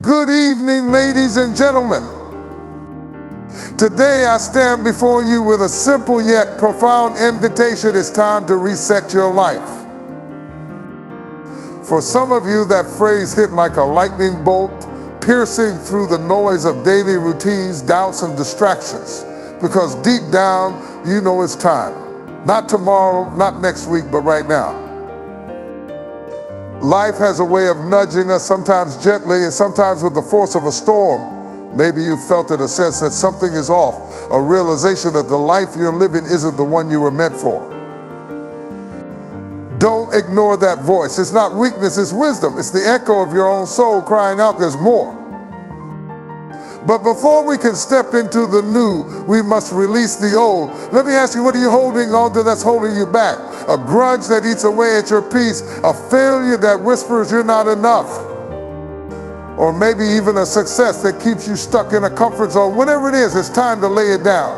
Good evening, ladies and gentlemen. Today I stand before you with a simple yet profound invitation. It's time to reset your life. For some of you, that phrase hit like a lightning bolt, piercing through the noise of daily routines, doubts, and distractions. Because deep down, you know it's time. Not tomorrow, not next week, but right now. Life has a way of nudging us, sometimes gently and sometimes with the force of a storm. Maybe you felt it, a sense that something is off, a realization that the life you're living isn't the one you were meant for. Don't ignore that voice. It's not weakness, it's wisdom. It's the echo of your own soul crying out, there's more. But before we can step into the new, we must release the old. Let me ask you, what are you holding on to that's holding you back? A grudge that eats away at your peace, a failure that whispers you're not enough, or maybe even a success that keeps you stuck in a comfort zone. Whatever it is, it's time to lay it down.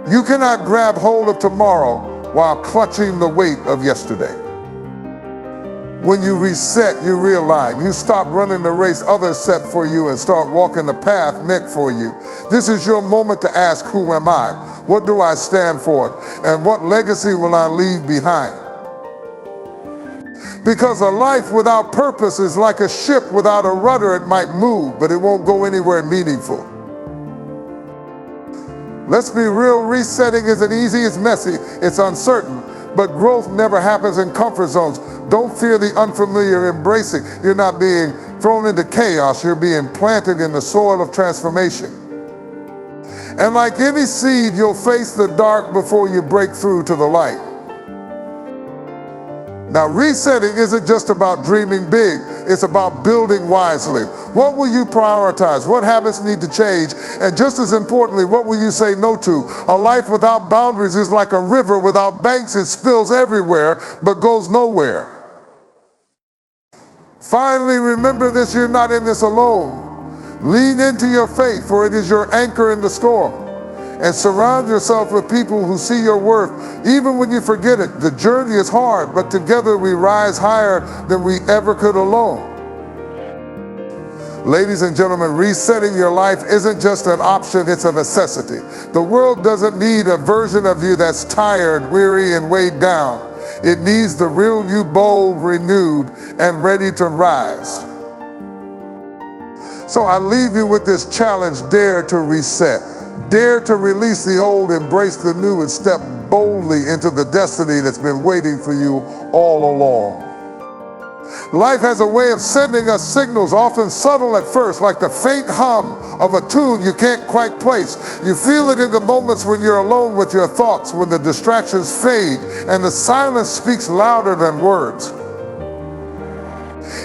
You cannot grab hold of tomorrow while clutching the weight of yesterday. When you reset, you realign. You stop running the race others set for you and start walking the path meant for you. This is your moment to ask, who am I? What do I stand for? And what legacy will I leave behind? Because a life without purpose is like a ship without a rudder. It might move, but it won't go anywhere meaningful. Let's be real, resetting isn't easy, it's messy, it's uncertain. But growth never happens in comfort zones. Don't fear the unfamiliar, embrace it. You're not being thrown into chaos, you're being planted in the soil of transformation. And like any seed, you'll face the dark before you break through to the light. Now, resetting isn't just about dreaming big, it's about building wisely. What will you prioritize? What habits need to change? And just as importantly, what will you say no to? A life without boundaries is like a river without banks. It spills everywhere, but goes nowhere. Finally, remember this, you're not in this alone. Lean into your faith, for it is your anchor in the storm. And surround yourself with people who see your worth, even when you forget it. The journey is hard, but together we rise higher than we ever could alone. Ladies and gentlemen, resetting your life isn't just an option, it's a necessity. The world doesn't need a version of you that's tired, weary, and weighed down. It needs the real you, bold, renewed, and ready to rise. So I leave you with this challenge: dare to reset. Dare to release the old, embrace the new, and step boldly into the destiny that's been waiting for you all along. Life has a way of sending us signals, often subtle at first, like the faint hum of a tune you can't quite place. You feel it in the moments when you're alone with your thoughts, when the distractions fade and the silence speaks louder than words.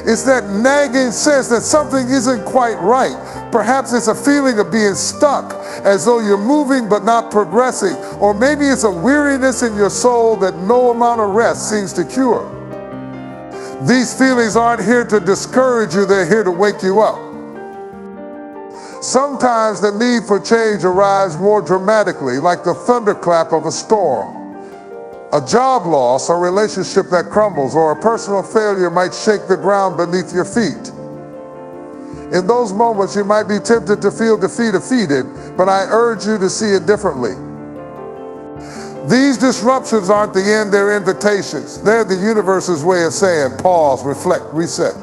It's that nagging sense that something isn't quite right. Perhaps it's a feeling of being stuck, as though you're moving but not progressing. Or maybe it's a weariness in your soul that no amount of rest seems to cure. These feelings aren't here to discourage you, they're here to wake you up. Sometimes the need for change arrives more dramatically, like the thunderclap of a storm. A job loss, a relationship that crumbles, or a personal failure might shake the ground beneath your feet. In those moments, you might be tempted to feel defeated, but I urge you to see it differently. These disruptions aren't the end, they're invitations. They're the universe's way of saying, pause, reflect, reset.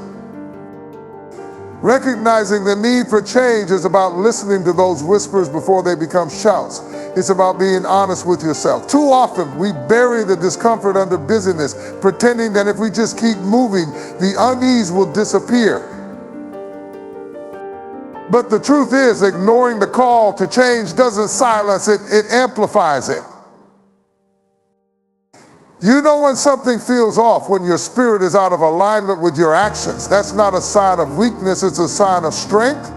Recognizing the need for change is about listening to those whispers before they become shouts. It's about being honest with yourself. Too often, we bury the discomfort under busyness, pretending that if we just keep moving, the unease will disappear. But the truth is, ignoring the call to change doesn't silence it, it amplifies it. You know when something feels off, when your spirit is out of alignment with your actions. That's not a sign of weakness, it's a sign of strength.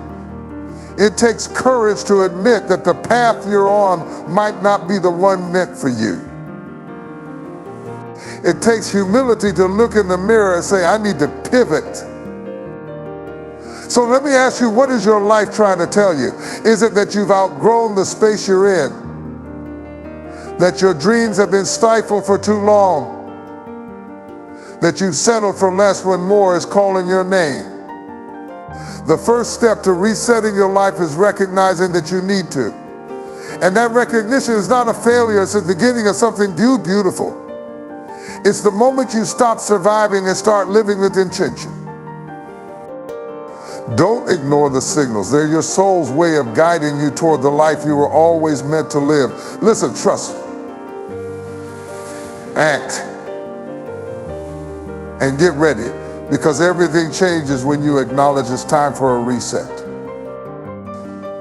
It takes courage to admit that the path you're on might not be the one meant for you. It takes humility to look in the mirror and say, I need to pivot. So let me ask you, what is your life trying to tell you? Is it that you've outgrown the space you're in? That your dreams have been stifled for too long? That you've settled for less when more is calling your name? The first step to resetting your life is recognizing that you need to. And that recognition is not a failure, it's the beginning of something beautiful. It's the moment you stop surviving and start living with intention. Don't ignore the signals. They're your soul's way of guiding you toward the life you were always meant to live. Listen, trust. Act. And get ready, because everything changes when you acknowledge it's time for a reset.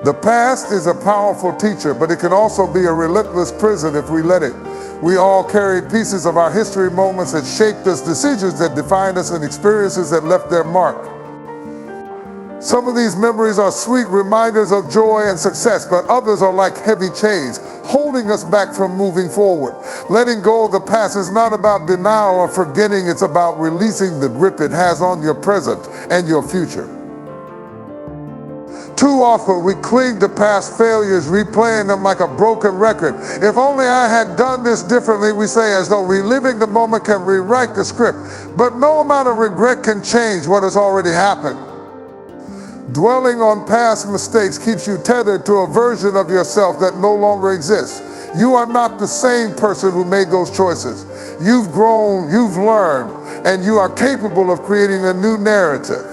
The past is a powerful teacher, but it can also be a relentless prison if we let it. We all carry pieces of our history, moments that shaped us, decisions that defined us, and experiences that left their mark. Some of these memories are sweet reminders of joy and success, but others are like heavy chains, holding us back from moving forward. Letting go of the past is not about denial or forgetting, it's about releasing the grip it has on your present and your future. Too often we cling to past failures, replaying them like a broken record. If only I had done this differently, we say, as though reliving the moment can rewrite the script. But no amount of regret can change what has already happened. Dwelling on past mistakes keeps you tethered to a version of yourself that no longer exists. You are not the same person who made those choices. You've grown, you've learned, and you are capable of creating a new narrative.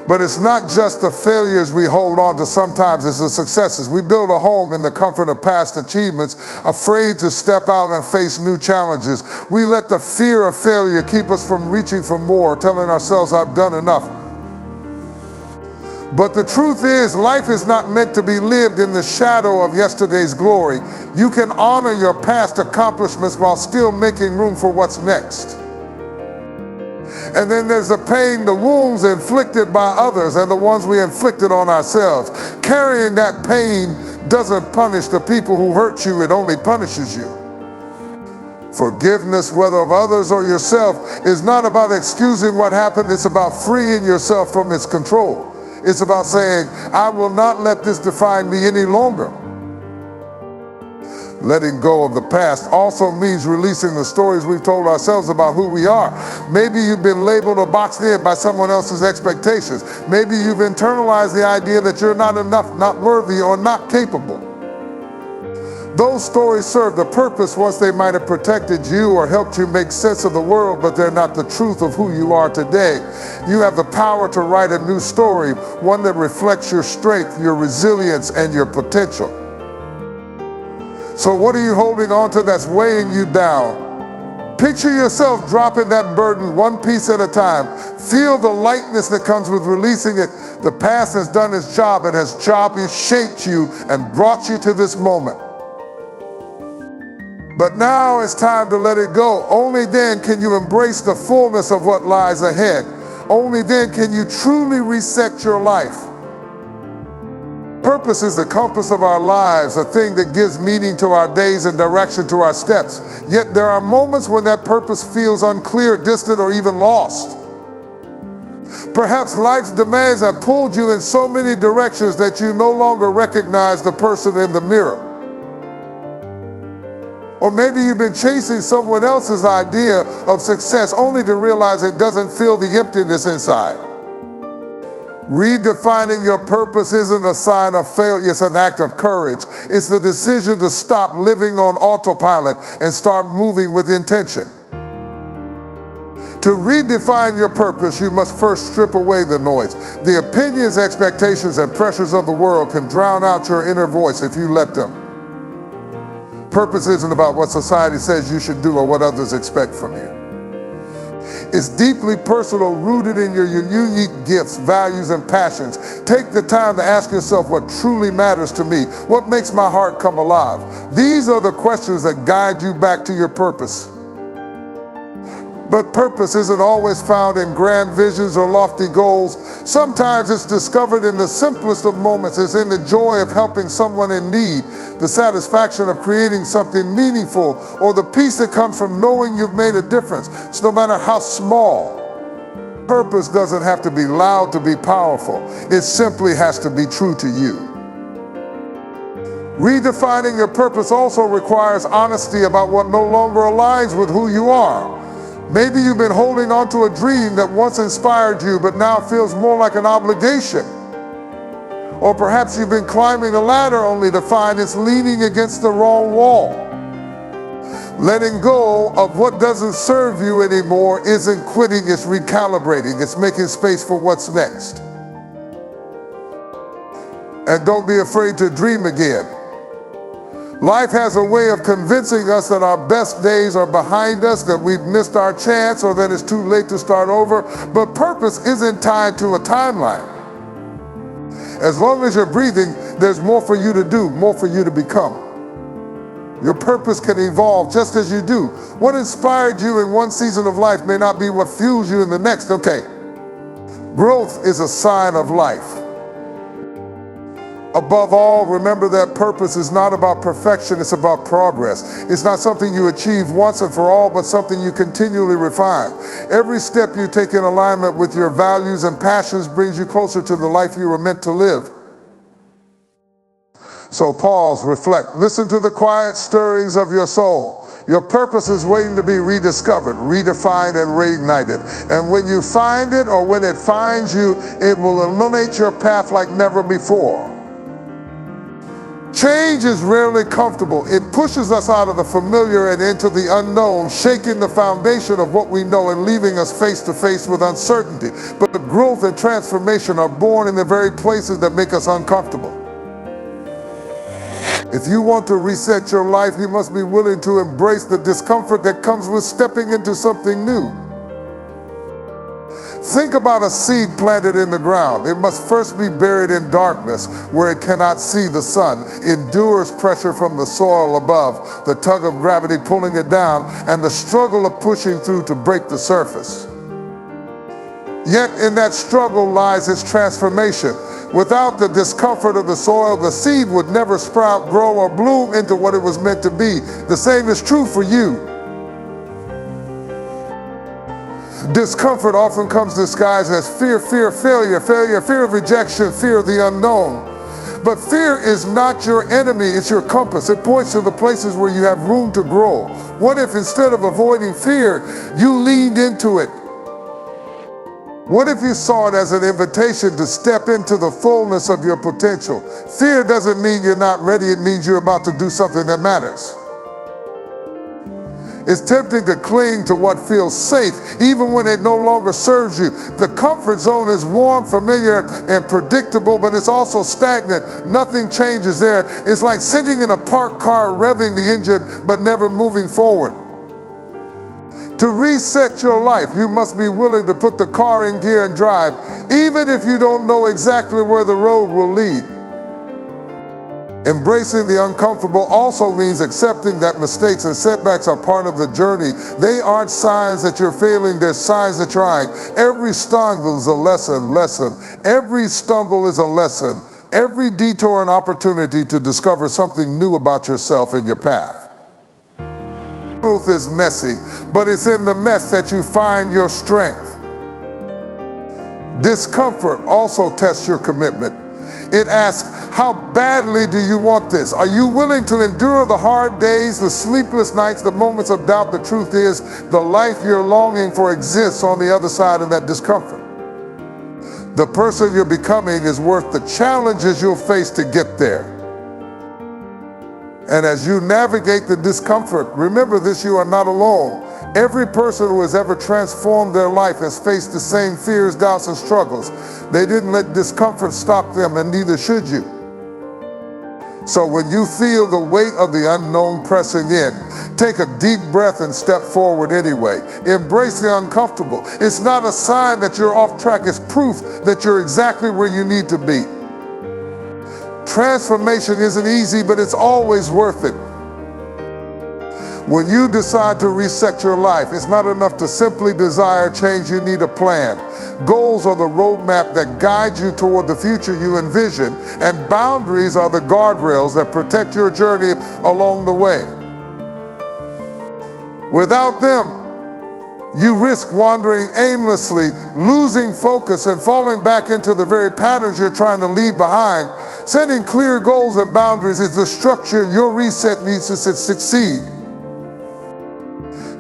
But it's not just the failures we hold on to, sometimes it's the successes. We build a home in the comfort of past achievements, afraid to step out and face new challenges. We let the fear of failure keep us from reaching for more, telling ourselves, I've done enough. But the truth is, life is not meant to be lived in the shadow of yesterday's glory. You can honor your past accomplishments while still making room for what's next. And then there's the pain, the wounds inflicted by others and the ones we inflicted on ourselves. Carrying that pain doesn't punish the people who hurt you, it only punishes you. Forgiveness, whether of others or yourself, is not about excusing what happened, it's about freeing yourself from its control. It's about saying, I will not let this define me any longer. Letting go of the past also means releasing the stories we've told ourselves about who we are. Maybe you've been labeled or boxed in by someone else's expectations. Maybe you've internalized the idea that you're not enough, not worthy, or not capable. Those stories served a purpose once. They might have protected you or helped you make sense of the world, but they're not the truth of who you are today. You have the power to write a new story, one that reflects your strength, your resilience, and your potential. So what are you holding on to that's weighing you down? Picture yourself dropping that burden one piece at a time. Feel the lightness that comes with releasing it. The past has done its job. It has shaped you and brought you to this moment. But now it's time to let it go. Only then can you embrace the fullness of what lies ahead. Only then can you truly reset your life. Purpose is the compass of our lives, a thing that gives meaning to our days and direction to our steps. Yet there are moments when that purpose feels unclear, distant, or even lost. Perhaps life's demands have pulled you in so many directions that you no longer recognize the person in the mirror. Or maybe you've been chasing someone else's idea of success only to realize it doesn't fill the emptiness inside. Redefining your purpose isn't a sign of failure, it's an act of courage. It's the decision to stop living on autopilot and start moving with intention. To redefine your purpose, you must first strip away the noise. The opinions, expectations, and pressures of the world can drown out your inner voice if you let them. Purpose isn't about what society says you should do or what others expect from you. It's deeply personal, rooted in your unique gifts, values, and passions. Take the time to ask yourself what truly matters to me. What makes my heart come alive? These are the questions that guide you back to your purpose. But purpose isn't always found in grand visions or lofty goals. Sometimes it's discovered in the simplest of moments. It's in the joy of helping someone in need, the satisfaction of creating something meaningful, or the peace that comes from knowing you've made a difference. So no matter how small, purpose doesn't have to be loud to be powerful. It simply has to be true to you. Redefining your purpose also requires honesty about what no longer aligns with who you are. Maybe you've been holding on to a dream that once inspired you but now feels more like an obligation. Or perhaps you've been climbing a ladder only to find it's leaning against the wrong wall. Letting go of what doesn't serve you anymore isn't quitting, it's recalibrating. It's making space for what's next. And don't be afraid to dream again. Life has a way of convincing us that our best days are behind us, that we've missed our chance, or that it's too late to start over. But purpose isn't tied to a timeline. As long as you're breathing, there's more for you to do, more for you to become. Your purpose can evolve just as you do. What inspired you in one season of life may not be what fuels you in the next. Okay, growth is a sign of life. Above all, remember that purpose is not about perfection, it's about progress. It's not something you achieve once and for all, but something you continually refine. Every step you take in alignment with your values and passions brings you closer to the life you were meant to live. So pause, reflect, listen to the quiet stirrings of your soul. Your purpose is waiting to be rediscovered, redefined, and reignited. And when you find it, or when it finds you, it will illuminate your path like never before. Change is rarely comfortable. It pushes us out of the familiar and into the unknown, shaking the foundation of what we know and leaving us face to face with uncertainty. But growth and transformation are born in the very places that make us uncomfortable. If you want to reset your life, you must be willing to embrace the discomfort that comes with stepping into something new. Think about a seed planted in the ground. It must first be buried in darkness where it cannot see the sun, endures pressure from the soil above, the tug of gravity pulling it down, and the struggle of pushing through to break the surface. Yet in that struggle lies its transformation. Without the discomfort of the soil, the seed would never sprout, grow, or bloom into what it was meant to be. The same is true for you. Discomfort often comes disguised as fear of failure, fear of rejection, fear of the unknown. But fear is not your enemy, it's your compass. It points to the places where you have room to grow. What if instead of avoiding fear, you leaned into it? What if you saw it as an invitation to step into the fullness of your potential? Fear doesn't mean you're not ready, it means you're about to do something that matters. It's tempting to cling to what feels safe, even when it no longer serves you. The comfort zone is warm, familiar, and predictable, but it's also stagnant. Nothing changes there. It's like sitting in a parked car, revving the engine, but never moving forward. To reset your life, you must be willing to put the car in gear and drive, even if you don't know exactly where the road will lead. Embracing the uncomfortable also means accepting that mistakes and setbacks are part of the journey. They aren't signs that you're failing, they're signs that you're trying. Every stumble is a lesson. Every stumble is a lesson. Every detour an opportunity to discover something new about yourself and your path. Truth is messy, but it's in the mess that you find your strength. Discomfort also tests your commitment. It asks, how badly do you want this? Are you willing to endure the hard days, the sleepless nights, the moments of doubt? The truth is, the life you're longing for exists on the other side of that discomfort. The person you're becoming is worth the challenges you'll face to get there. And as you navigate the discomfort, remember this, you are not alone. Every person who has ever transformed their life has faced the same fears, doubts, and struggles. They didn't let discomfort stop them, and neither should you. So when you feel the weight of the unknown pressing in, take a deep breath and step forward anyway. Embrace the uncomfortable. It's not a sign that you're off track, it's proof that you're exactly where you need to be. Transformation isn't easy, but it's always worth it. When you decide to reset your life, it's not enough to simply desire change, you need a plan. Goals are the roadmap that guide you toward the future you envision, and boundaries are the guardrails that protect your journey along the way. Without them, you risk wandering aimlessly, losing focus, and falling back into the very patterns you're trying to leave behind. Setting clear goals and boundaries is the structure your reset needs to succeed.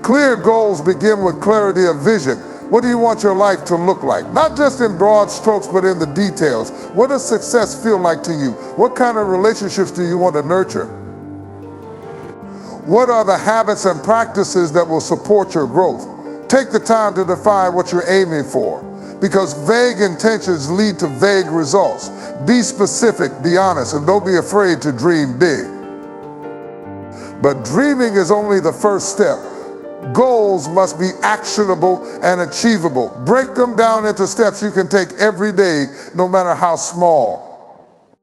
Clear goals begin with clarity of vision. What do you want your life to look like? Not just in broad strokes, but in the details. What does success feel like to you? What kind of relationships do you want to nurture? What are the habits and practices that will support your growth? Take the time to define what you're aiming for, because vague intentions lead to vague results. Be specific, be honest, and don't be afraid to dream big. But dreaming is only the first step. Goals must be actionable and achievable. Break them down into steps you can take every day, no matter how small.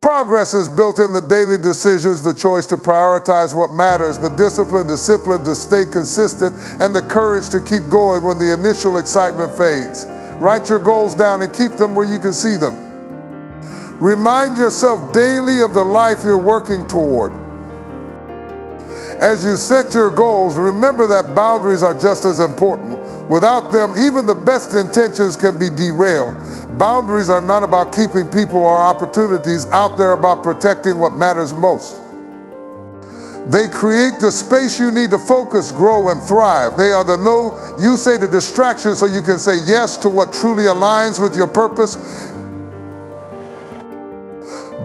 Progress is built in the daily decisions, the choice to prioritize what matters, the discipline to stay consistent, and the courage to keep going when the initial excitement fades. Write your goals down and keep them where you can see them. Remind yourself daily of the life you're working toward. As you set your goals, remember that boundaries are just as important. Without them, even the best intentions can be derailed. Boundaries are not about keeping people or opportunities out there, about protecting what matters most. They create the space you need to focus, grow, and thrive. They are the no you say to distractions so you can say yes to what truly aligns with your purpose.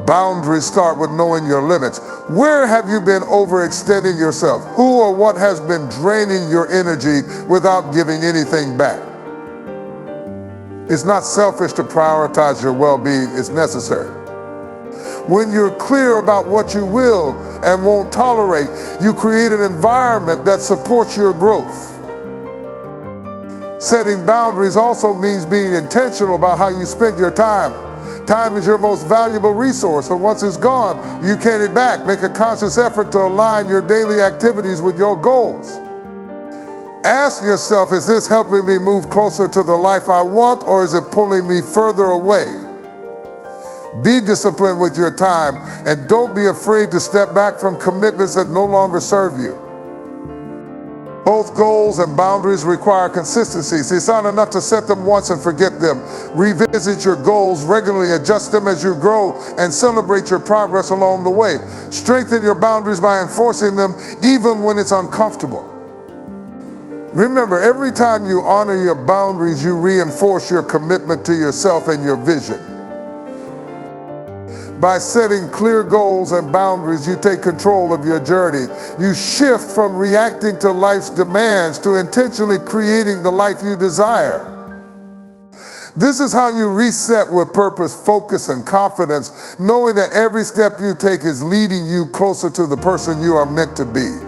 Boundaries start with knowing your limits. Where have you been overextending yourself? Who or what has been draining your energy without giving anything back? It's not selfish to prioritize your well-being, it's necessary. When you're clear about what you will and won't tolerate, you create an environment that supports your growth. Setting boundaries also means being intentional about how you spend your time. Time is your most valuable resource, and once it's gone, you can't get it back. Make a conscious effort to align your daily activities with your goals. Ask yourself, is this helping me move closer to the life I want, or is it pulling me further away? Be disciplined with your time, and don't be afraid to step back from commitments that no longer serve you. Both goals and boundaries require consistency. See, it's not enough to set them once and forget them. Revisit your goals regularly, adjust them as you grow, and celebrate your progress along the way. Strengthen your boundaries by enforcing them even when it's uncomfortable. Remember, every time you honor your boundaries, you reinforce your commitment to yourself and your vision. By setting clear goals and boundaries, you take control of your journey. You shift from reacting to life's demands to intentionally creating the life you desire. This is how you reset with purpose, focus, and confidence, knowing that every step you take is leading you closer to the person you are meant to be.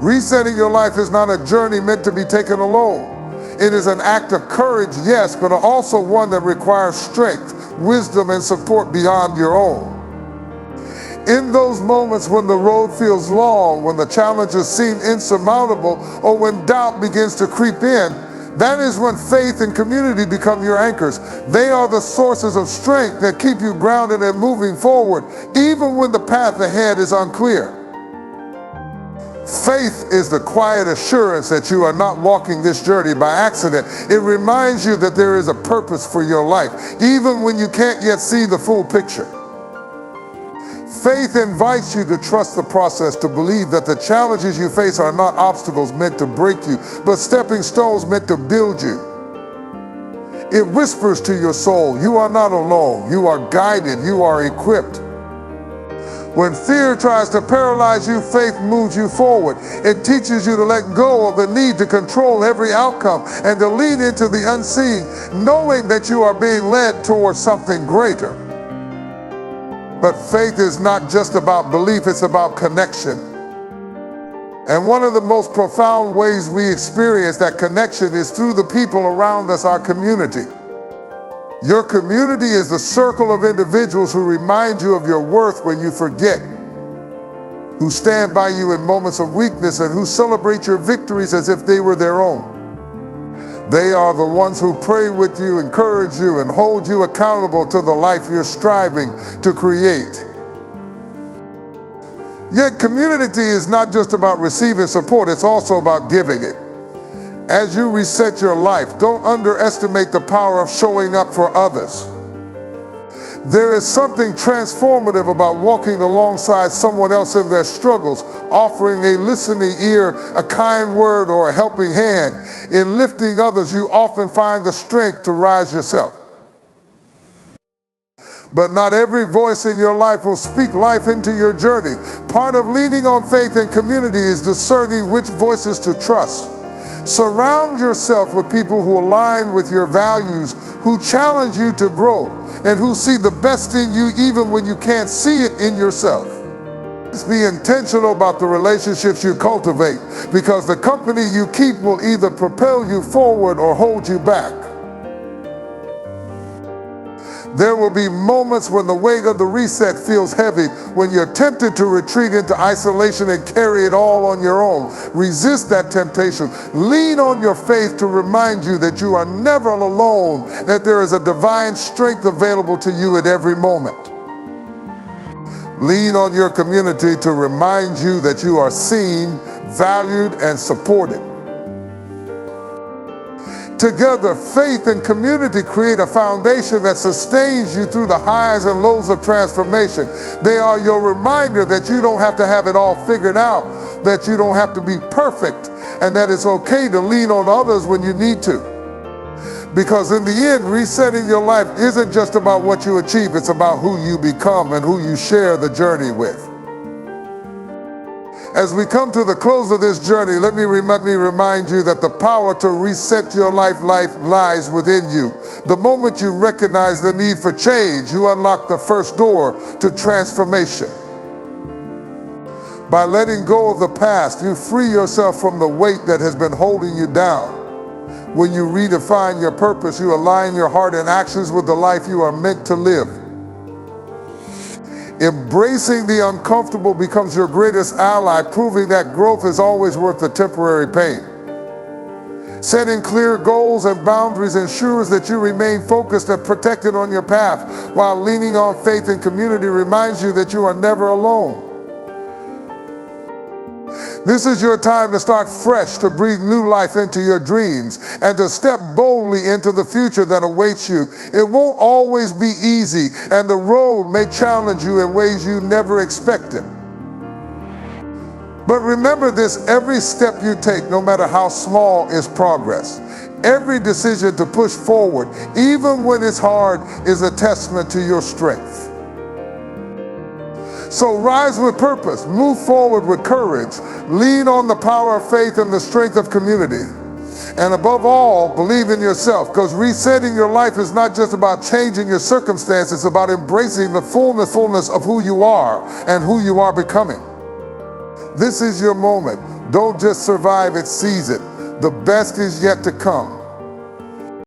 Resetting your life is not a journey meant to be taken alone. It is an act of courage, yes, but also one that requires strength, wisdom, and support beyond your own. In those moments when the road feels long, when the challenges seem insurmountable, or when doubt begins to creep in, that is when faith and community become your anchors. They are the sources of strength that keep you grounded and moving forward, even when the path ahead is unclear. Faith is the quiet assurance that you are not walking this journey by accident. It reminds you that there is a purpose for your life, even when you can't yet see the full picture. Faith invites you to trust the process, to believe that the challenges you face are not obstacles meant to break you, but stepping stones meant to build you. It whispers to your soul, you are not alone, you are guided, you are equipped. When fear tries to paralyze you, faith moves you forward. It teaches you to let go of the need to control every outcome and to lean into the unseen, knowing that you are being led towards something greater. But faith is not just about belief, it's about connection. And one of the most profound ways we experience that connection is through the people around us, our community. Your community is the circle of individuals who remind you of your worth when you forget, who stand by you in moments of weakness, and who celebrate your victories as if they were their own. They are the ones who pray with you, encourage you, and hold you accountable to the life you're striving to create. Yet community is not just about receiving support, it's also about giving it. As you reset your life, don't underestimate the power of showing up for others. There is something transformative about walking alongside someone else in their struggles, offering a listening ear, a kind word, or a helping hand. In lifting others, you often find the strength to rise yourself. But not every voice in your life will speak life into your journey. Part of leaning on faith and community is discerning which voices to trust. Surround yourself with people who align with your values, who challenge you to grow, and who see the best in you even when you can't see it in yourself. Be intentional about the relationships you cultivate, because the company you keep will either propel you forward or hold you back. There will be moments when the weight of the reset feels heavy, when you're tempted to retreat into isolation and carry it all on your own. Resist that temptation. Lean on your faith to remind you that you are never alone, that there is a divine strength available to you at every moment. Lean on your community to remind you that you are seen, valued, and supported. Together, faith and community create a foundation that sustains you through the highs and lows of transformation. They are your reminder that you don't have to have it all figured out, that you don't have to be perfect, and that it's okay to lean on others when you need to. Because in the end, resetting your life isn't just about what you achieve, it's about who you become and who you share the journey with. As we come to the close of this journey, let me remind you that the power to reset your life lies within you. The moment you recognize the need for change, you unlock the first door to transformation. By letting go of the past, you free yourself from the weight that has been holding you down. When you redefine your purpose, you align your heart and actions with the life you are meant to live. Embracing the uncomfortable becomes your greatest ally, proving that growth is always worth the temporary pain. Setting clear goals and boundaries ensures that you remain focused and protected on your path, while leaning on faith and community reminds you that you are never alone. This is your time to start fresh, to breathe new life into your dreams, and to step boldly into the future that awaits you. It won't always be easy, and the road may challenge you in ways you never expected. But remember this: every step you take, no matter how small, is progress. Every decision to push forward, even when it's hard, is a testament to your strength. So rise with purpose, move forward with courage, lean on the power of faith and the strength of community. And above all, believe in yourself, because resetting your life is not just about changing your circumstances, it's about embracing the fullness of who you are and who you are becoming. This is your moment. Don't just survive it, seize it. The best is yet to come.